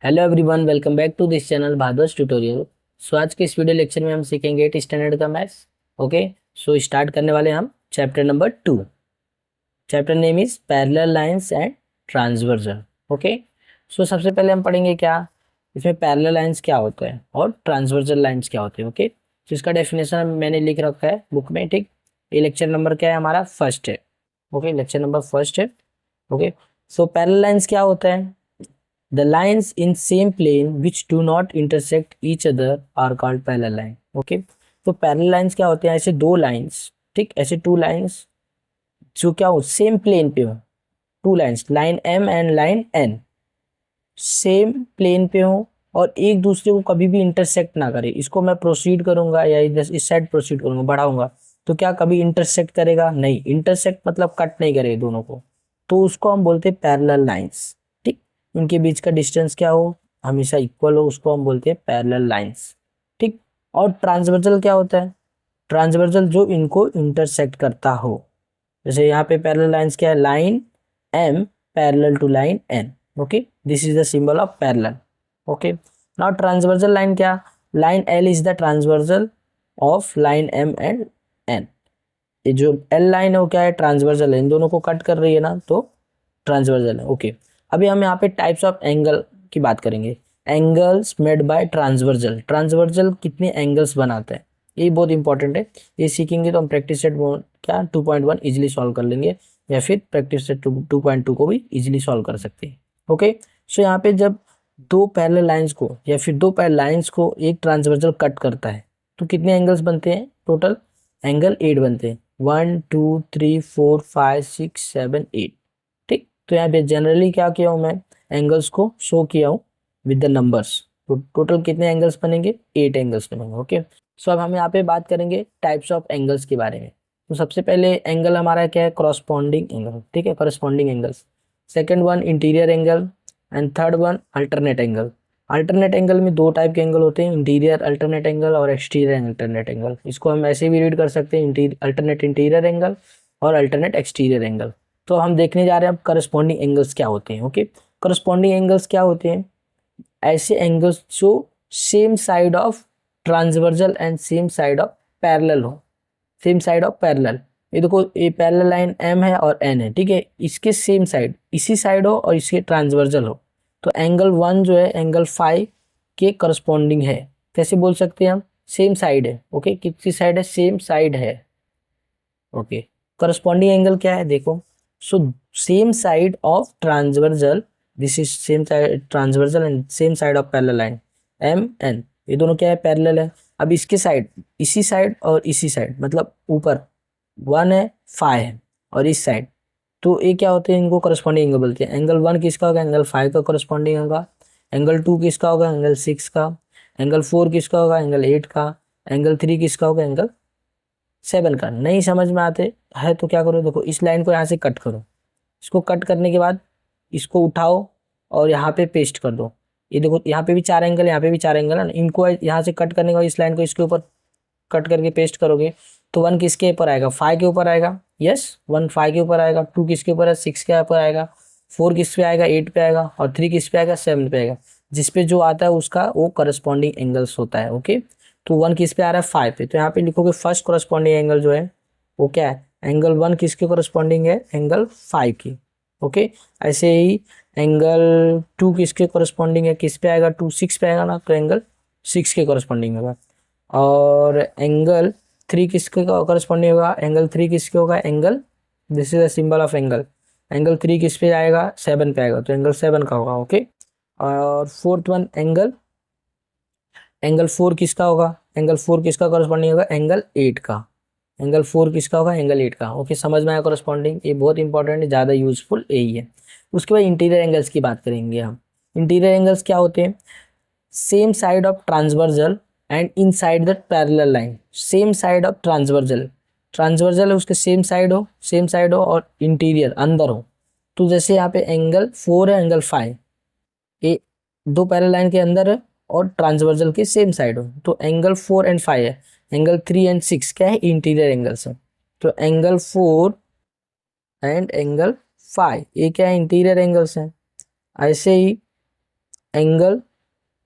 Hello everyone, welcome back to this channel Bhados tutorial. So आज के इस वीडियो लेक्चर में हम सीखेंगे 8 स्टैंडर्ड का मैथ्स। ओके, सो स्टार्ट करने वाले हैं हम chapter number 2। Chapter name is parallel lines and transversal. Okay, so सबसे पहले हम पढ़ेंगे क्या इसमें पैरेलल लाइंस क्या होता है और ट्रांसवर्सल लाइंस क्या होते हैं। ओके, तो इसका डेफिनेशन मैंने लिख रखा है बुक में। ठीक, ये लेक्चर नंबर क्या है हमारा? फर्स्ट है। ओके, लेक्चर नंबर फर्स्ट है। ओके, सो पैरेलल लाइंस क्या होता है? The lines in same plane which do not intersect each other are called parallel line. Okay, तो पैरेलल लाइंस क्या होते हैं? ऐसे दो लाइंस, ठीक, ऐसे टू लाइंस जो क्या हो सेम प्लेन पे हो। Two lines, line M and line N, same plane पे हो और एक दूसरे को कभी भी इंटरसेक्ट ना करे। इसको मैं प्रोसीड करूंगा या इस साइड प्रोसीड करूंगा, बढ़ाऊंगा, तो क्या कभी इंटरसेक्ट करेगा? नहीं। इंटरसेक्ट मतलब कट नहीं करे दोनों को, तो उसको हम बोलते हैं पैरेलल लाइंस। ठीक, उनके बीच का डिस्टेंस क्या हो, हमेशा इक्वल हो, उसको हम बोलते हैं पैरेलल लाइंस। ठीक, और ट्रांसवर्सल क्या होता है? ट्रांसवर्सल जो इनको इंटरसेक्ट करता हो। जैसे यहाँ पे पैरेलल लाइंस क्या है? Line M parallel to line N. Okay, this is the symbol of parallel. Okay, now transversal line क्या? Line L is the transversal of line M and N. ये जो एल लाइन है वो क्या है? Transversal है, इन दोनों को कट कर रही है ना, तो ट्रांसवर्सल है। ओके, अभी हम यहाँ पे टाइप्स ऑफ एंगल की बात करेंगे। Angles made by transversal. Transversal कितने एंगल्स बनाते हैं, ये बहुत इंपॉर्टेंट है। ये सीखेंगे तो हम प्रैक्टिस सेट क्या 2.1 इजीली सॉल्व कर लेंगे, या फिर प्रैक्टिस सेट 2.2 को भी इजीली सॉल्व कर सकते हैं। ओके, सो यहाँ पे जब दो पैरेलल लाइंस को या फिर दो पैरेलल लाइंस को एक ट्रांसवर्सल कट करता है तो कितने एंगल्स बनते हैं? टोटल एंगल 8 बनते हैं। 1 2 3 4 5 6 7 8। ठीक, तो यहाँ पे जनरली क्या किया हूँ मैं? एंगल्स को शो किया हूँ विद द नंबर्स। तो टोटल कितने एंगल्स बनेंगे? 8 एंगल्स बनेंगे। ओके, सो अब हम यहाँ पे बात करेंगे टाइप्स ऑफ एंगल्स के बारे में। तो सबसे पहले एंगल हमारा क्या है? Corresponding angle. ठीक है, corresponding angles. Second one interior angle and third one alternate angle. Alternate angle में दो टाइप के एंगल होते हैं, इंटीरियर अल्टरनेट एंगल और एक्सटीरियर अल्टरनेट एंगल। इसको हम ऐसे भी रीड कर सकते हैं, अल्टरनेट इंटीरियर एंगल और अल्टरनेट एक्सटीरियर एंगल। तो हम देखने जा रहे हैं अब करस्पॉन्डिंग एंगल्स क्या होते हैं। ओके, करस्पॉन्डिंग एंगल्स क्या होते हैं? ऐसे एंगल्स जो same side of transversal and same side of parallel हो। सेम साइड ऑफ पैरेलल, ये देखो, ये पैरेलल लाइन एम है और एन है। ठीक है, इसके सेम साइड, इसी साइड हो और इसके ट्रांसवर्सल हो, तो एंगल 1 जो है एंगल 5 के करस्पॉन्डिंग है। कैसे बोल सकते हैं हम? सेम साइड है। ओके, कितनी साइड है? सेम साइड है। ओके, करस्पॉन्डिंग एंगल क्या है? देखो, so same side of transversal, this is same side transversal and same side of parallel line M N, ये दोनों क्या है? पैरेलल है। अब इसके साइड, इसी साइड और इसी साइड, मतलब ऊपर 1 है, 5 है, और इस साइड, तो ये क्या होते हैं? इनको करस्पॉन्डिंग एंगल बोलते हैं। एंगल 1 किसका होगा? एंगल 5 का करस्पॉन्डिंग होगा। एंगल 2 किसका होगा? एंगल 6 का। एंगल 4 किसका होगा? एंगल 8 का। एंगल 3 किसका होगा? एंगल 7 का। नहीं समझ में आते है तो क्या करो? देखो, इस लाइन को यहाँ से कट करो, इसको कट करने के बाद इसको उठाओ और यहाँ पे पेस्ट कर दो। ये देखो, यहाँ पे भी 4 एंगल, यहाँ पे भी 4 एंगल है ना। इनको यहाँ से कट करने के बाद इस लाइन को इसके ऊपर कट करके पेस्ट करोगे तो 1 किसके ऊपर आएगा? 5 के ऊपर आएगा। यस, 1 5 के ऊपर आएगा। 2 किसके ऊपर है? 6 के ऊपर आएगा। 4 किस पे आएगा? 8 पे आएगा। और 3 किस पे आएगा? 7 पे आएगा। जिस पे जो आता है उसका वो करस्पॉन्डिंग एंगल्स होता है। ओके, तो 1 किस पे आ रहा है? 5 पे, तो यहाँ पे लिखोगे फर्स्ट करस्पॉन्डिंग एंगल जो है वो क्या है? एंगल 1 किसके करस्पॉन्डिंग है? एंगल 5 की। ओके, ऐसे ही एंगल 2 किसके करस्पॉन्डिंग है? किस पे आएगा? 2 6 पे आएगा ना, तो एंगल 6 के करस्पॉन्डिंग होगा। और एंगल 3 किसके करस्पॉन्डिंग होगा? एंगल 3 किसके होगा? Angle, this is the symbol of angle. Angle 3 किस पे आएगा? 7 पे आएगा, तो एंगल 7 का होगा। ओके, और फोर्थ वन एंगल, एंगल 4 किसका होगा? एंगल 4 किसका करस्पॉन्डिंग होगा? एंगल 8 का। एंगल 4 किसका होगा? एंगल 8 का। ओके, समझ में आया करस्पॉन्डिंग? ये बहुत इंपॉर्टेंट है, ज़्यादा यूजफुल यही है। उसके बाद इंटीरियर एंगल्स की बात करेंगे हम। इंटीरियर एंगल्स क्या होते हैं? Same side of transversal and inside the parallel line. Same side of transversal, transversal है उसके सेम साइड हो और इंटीरियर अंदर हो। तो जैसे यहाँ पे एंगल 4 है, एंगल 5, ये दो पैरेलल लाइन के अंदर है और ट्रांसवर्सल के सेम साइड हो, तो एंगल 4 एंड 5 है। एंगल 3 एंड 6 क्या है? इंटीरियर एंगल्स है। तो एंगल 4 एंड एंगल 5 ये क्या है? इंटीरियर एंगल्स हैं। ऐसे ही एंगल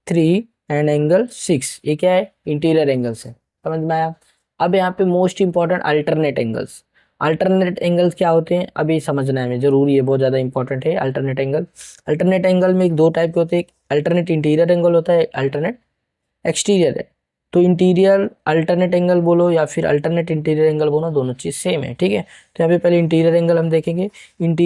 3 एंड एंगल 6, ये क्या है, इंटीरियर एंगल्स है, समझ में आया। अब यहाँ पे most important alternate angles. Alternate angles क्या होते हैं अभी समझना है हमें, जरूरी है, बहुत ज़्यादा इंपॉर्टेंट है अल्टरनेट एंगल। अल्टरनेट एंगल में दो टाइप के होते हैं, अल्टरनेट इंटीरियर एंगल होता है, अल्टरनेट एक्सटीरियर है। तो इंटीरियर अल्टरनेट एंगल बोलो या फिर अल्टरनेट इंटीरियर एंगल बोलो, दोनों चीज़ सेम है, ठीक है। तो यहाँ पे पहले इंटीरियर एंगल हम देखेंगे।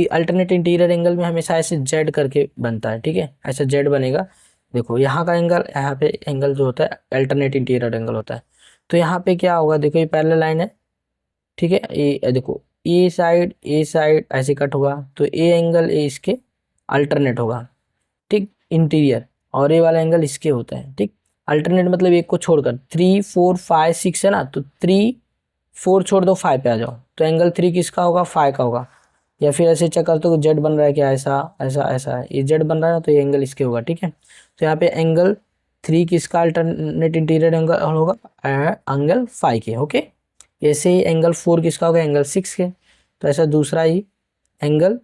अल्टरनेट इंटीरियर एंगल में हमेशा ऐसे जेड करके बनता है, ठीक है, ऐसा जेड बनेगा। देखो यहाँ का एंगल, यहाँ पे एंगल जो होता है अल्टरनेट इंटीरियर एंगल होता है। तो यहाँ पे क्या होगा, देखो ये पैरेलल लाइन है, ठीक है, ये देखो ए साइड ऐसे कट होगा, तो ए एंगल ए इसके अल्टरनेट होगा, ठीक, इंटीरियर। और ये वाला एंगल इसके होता है, ठीक। अल्टरनेट मतलब एक को छोड़कर, 3 4 5 6 है ना, तो 3 4 छोड़ दो 5 पे आ जाओ, तो एंगल 3 किसका होगा, 5 का होगा। या फिर ऐसे चेक कर तो जेड बन रहा है क्या, ऐसा ऐसा ऐसा है, ये जेड बन रहा है ना, तो ये एंगल इसके होगा, ठीक है। तो यहाँ पे एंगल 3 किसका अल्टरनेट इंटीरियर एंगल होगा, एंगल 5 के, ओके। ऐसे ही एंगल 4 किसका होगा, एंगल 6 के। तो ऐसा दूसरा ही एंगल,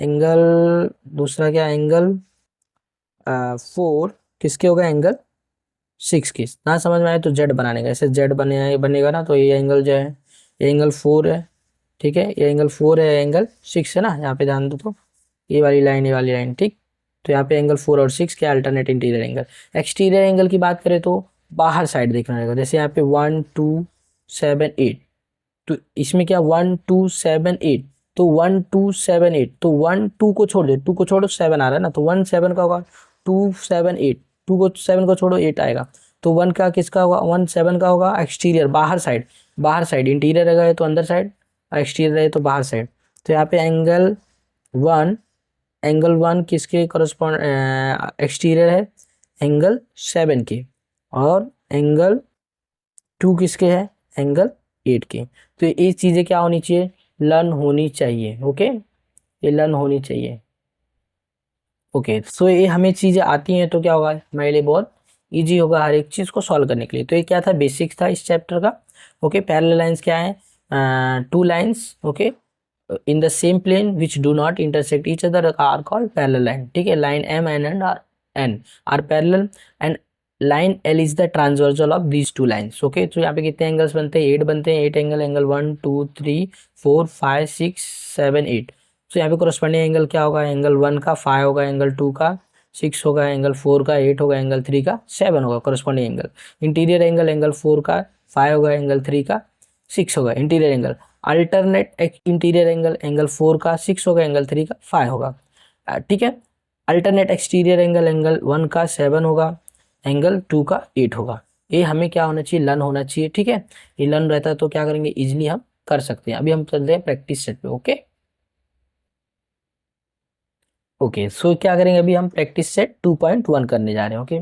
एंगल दूसरा क्या, एंगल 4 किसके होगा, एंगल 6 की। ना समझ में आए तो जेड बनाने का, ऐसे जेड बनेगा ना, तो ये एंगल जो है, ये एंगल 4 है, ठीक है, ये एंगल 4 है, एंगल 6 है ना, यहाँ पे ध्यान दो, तो ये वाली लाइन, ये वाली लाइन, ठीक। तो यहाँ पे एंगल 4 और 6 क्या, alternate interior angle. Exterior angle की बात करें तो बाहर साइड देखना रहेगा, जैसे यहाँ पे 1 2 7 8, तो इसमें क्या 1 2 7 8, तो 1 2 7 8, तो 1 2 को छोड़ दे, 2 को छोड़ो 7 आ रहा है ना, तो 1 7 का होगा, 2 7 8, 2 को 7 को छोड़ो 8 आएगा, तो 1 का किसका होगा, 1 7 का होगा, एक्सटीरियर बाहर साइड, बाहर साइड इंटीरियर रहेगा तो अंदर साइड, एक्सटीरियर रहे तो बाहर साइड। तो यहाँ पे एंगल 1 किसके करस्पॉन्ड एक्सटीरियर है, एंगल 7 के, और एंगल 2 किसके है, एंगल 8 के। तो ये चीज़ें क्या होनी चाहिए, लर्न होनी चाहिए, ओके, ये लर्न होनी चाहिए, ओके। सो ये हमें चीज़ें आती हैं तो क्या होगा हमारे लिए, बहुत इजी होगा हर एक चीज़ को सॉल्व करने के लिए। तो ये क्या था, बेसिक्स था इस चैप्टर का, ओके। पैरेलल लाइंस क्या है, two lines, okay, in the same plane which do not intersect each other are called parallel line, ठीक है। Line M and N are parallel and line L is the transversal of these two lines, okay. तो यहाँ पे कितने angles बनते हैं, 8 बनते हैं, 8 एंगल, एंगल 1 2 3 4 5 6 7 8। तो यहाँ पे कोरस्पॉन्डिंग एंगल क्या होगा, एंगल 1 का 5 होगा, एंगल 2 का 6 होगा, एंगल 4 का 8 होगा, एंगल 3 का 7 होगा, corresponding angle. Interior angle, angle 4 का 5 होगा, एंगल 3 का 6 होगा, interior angle. Alternate interior angle, angle 4 का 6 होगा, एंगल 3 का 5 होगा, ठीक है। अल्टरनेट एक्सटीरियर एंगल, एंगल 1 का 7 होगा, एंगल 2 का 8 होगा। ये हमें क्या होना चाहिए, लर्न होना चाहिए, ठीक है। ये लर्न रहता है तो क्या करेंगे, इजिली हम कर सकते हैं। अभी हम चलते हैं प्रैक्टिस सेट पे, ओके। ओके सो क्या करेंगे, अभी हम प्रैक्टिस सेट 2.1 करने जा रहे हैं, ओके।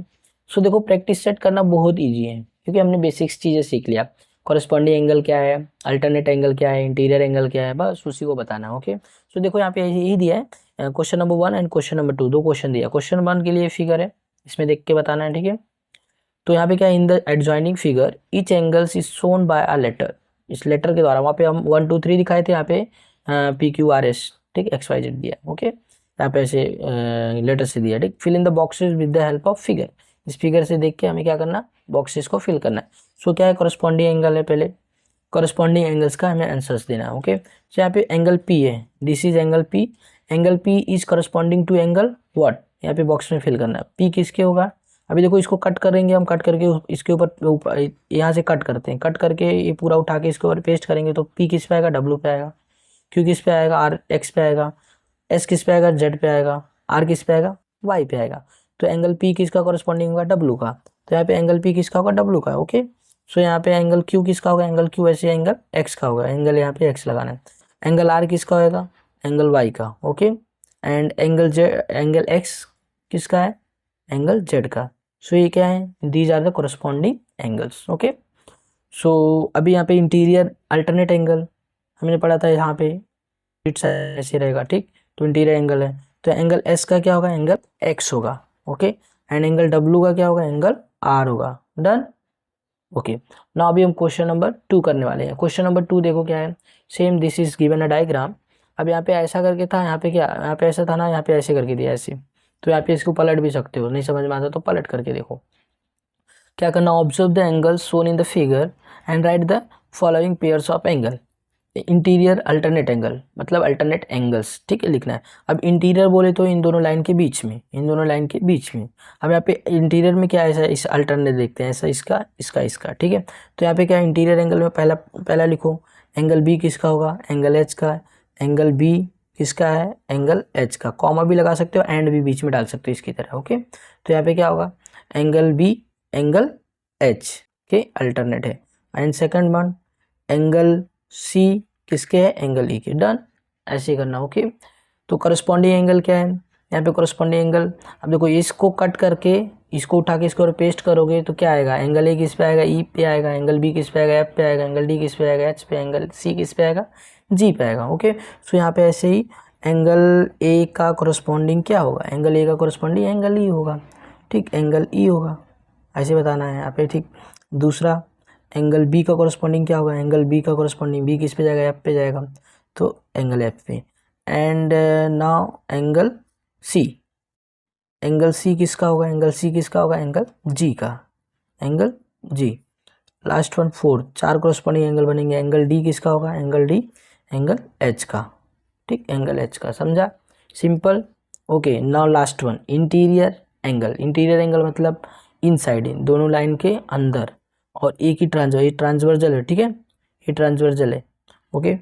सो देखो प्रैक्टिस सेट करना बहुत ईजी है, क्योंकि हमने बेसिक्स चीज़ें सीख लिया। कॉरेस्पॉन्डिंग एंगल क्या है, अल्टरनेट एंगल क्या है, इंटीरियर एंगल क्या है, बस उसी को बताना है, ओके। सो देखो यहाँ पे यही दिया है, question number 1 and question number 2, दो क्वेश्चन दिया। क्वेश्चन 1 के लिए फिगर है, इसमें देख के बताना है, ठीक है। तो यहाँ पे क्या है, in the adjoining figure each angles is shown by a letter, इस लेटर के द्वारा, वहाँ पे हम 1 2 3 दिखाए थे, यहाँ पे PQRS, ठीक, XYZ दिया, ओके। यहाँ पे ऐसे लेटर से दिया, ठीक। Fill in the boxes with the help of figure, इस फिगर से देख के हमें क्या करना, बॉक्सेस को फिल करना है। सो क्या है, करस्पॉन्डिंग एंगल है, पहले करस्पॉन्डिंग एंगल्स का हमें आंसर्स देना है, ओके। तो यहाँ पे एंगल P है, this is angle P, angle P is corresponding to angle what, यहाँ पे बॉक्स में फिल करना है। P किसके होगा, अभी देखो इसको कट करेंगे हम, कट करके इसके ऊपर यहाँ से कट करते हैं, कट करके ये पूरा उठा के इसके ऊपर पेस्ट करेंगे, तो P किस पे आएगा, W पे आएगा, Q किस पे आएगा, R X पे आएगा, S किस पे आएगा, Z पे आएगा, R किस पे आएगा, Y पे आएगा। तो एंगल P किसका कॉरस्पॉन्डिंग होगा, W का। तो यहाँ पे एंगल P किसका होगा, W का, ओके। सो यहाँ पे एंगल Q किसका होगा, एंगल Q ऐसे एंगल X का होगा, एंगल यहाँ पे X लगाना है। एंगल R किसका होगा, एंगल Y का, ओके। एंड एंगल X किसका है, एंगल Z का। सो ये क्या है, these are the corresponding angles, okay. So अभी यहाँ पे इंटीरियर अल्टरनेट एंगल हमने पढ़ा था, यहाँ पे इट्स ऐसे रहेगा, ठीक। तो इंटीरियर एंगल है, तो एंगल S का क्या होगा, एंगल X होगा, ओके। एंड एंगल W का क्या होगा, एंगल R होगा, डन, ओके। ना अभी हम क्वेश्चन नंबर 2 करने वाले हैं। क्वेश्चन नंबर 2 देखो क्या है, same this is given a diagram. अब यहाँ पे ऐसा करके था, यहाँ पे क्या, यहाँ पे ऐसा था ना, यहाँ पे ऐसे करके दिया ऐसे, तो यहाँ पे इसको पलट भी सकते हो, नहीं समझ में आता तो पलट करके देखो। क्या करना, observe the angle shown in the figure and right the following pairs of angle. Interior alternate angle मतलब अल्टरनेट एंगल्स, ठीक है, लिखना है। अब इंटीरियर बोले तो इन दोनों लाइन के बीच में, इन दोनों लाइन के बीच में। अब यहाँ पे इंटीरियर में क्या है, ऐसा इस अल्टरनेट देखते हैं, ऐसा इसका इसका इसका, ठीक है। तो यहाँ पे क्या इंटीरियर एंगल में पहला पहला लिखो, एंगल बी किसका होगा, एंगल एच का। एंगल बी किसका है, एंगल एच का। कॉमा भी लगा सकते हो, एंड भी बीच में डाल सकते हो इसकी तरह, ओके। तो यहाँ पे क्या होगा, एंगल बी एंगल एच के अल्टरनेट है। And second one, angle C किसके है, एंगल ई के। डन, ऐसे करना, ओके। तो करस्पॉन्डिंग एंगल क्या है, यहाँ पे करस्पॉन्डिंग एंगल, अब देखो इसको कट करके इसको उठा के इसको और पेस्ट करोगे तो क्या आएगा, एंगल ए किस पे आएगा, ई पे आएगा। एंगल बी किस पे आएगा, एफ पे आएगा। एंगल डी किस पे आएगा, एच पे। एंगल सी किस पे आएगा, जी पे आएगा, ओके। सो यहाँ पे ऐसे ही एंगल ए का करस्पॉन्डिंग क्या होगा, एंगल ए का करस्पॉन्डिंग एंगल ई होगा, ठीक, एंगल ई होगा, ऐसे बताना है यहाँ पे, ठीक। दूसरा, एंगल बी का करस्पॉन्डिंग क्या होगा, एंगल बी का करस्पॉन्डिंग बी किस पे जाएगा, एफ पे जाएगा, तो एंगल एफ पे। And now angle C, angle C किसका होगा, एंगल सी किसका होगा, एंगल जी का, angle G. Last one fourth, चार करस्पॉन्डिंग एंगल बनेंगे। एंगल डी किसका होगा, एंगल डी एंगल एच का, ठीक, एंगल एच का, समझा, simple, okay. Now last one, interior angle. Interior angle मतलब इनसाइड, दोनों लाइन के अंदर, और एक ही ये ट्रांसवर्जल है, ठीक है, ये ट्रांसवर्जल है, ओके।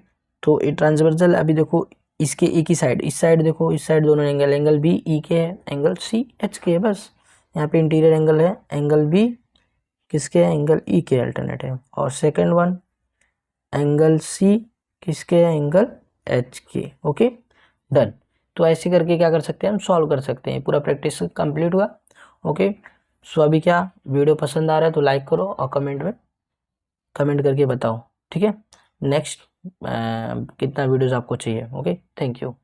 तो ये ट्रांसवर्जल, अभी देखो इसके एक ही साइड, इस साइड देखो, इस साइड दोनों एंगल, एंगल बी ई के है, एंगल सी एच के है, बस। यहाँ पे इंटीरियर एंगल है, एंगल बी किसके है, एंगल ई के अल्टरनेट है। और सेकंड वन, एंगल सी किसके है, एंगल एच के, ओके, डन। तो ऐसे करके क्या कर सकते हैं, हम सॉल्व कर सकते हैं। पूरा प्रैक्टिस कंप्लीट हुआ, ओके। सो अभी क्या वीडियो पसंद आ रहा है तो लाइक करो और कमेंट में कमेंट करके बताओ, ठीक है। नेक्स्ट कितना वीडियोस आपको चाहिए, ओके, थैंक यू।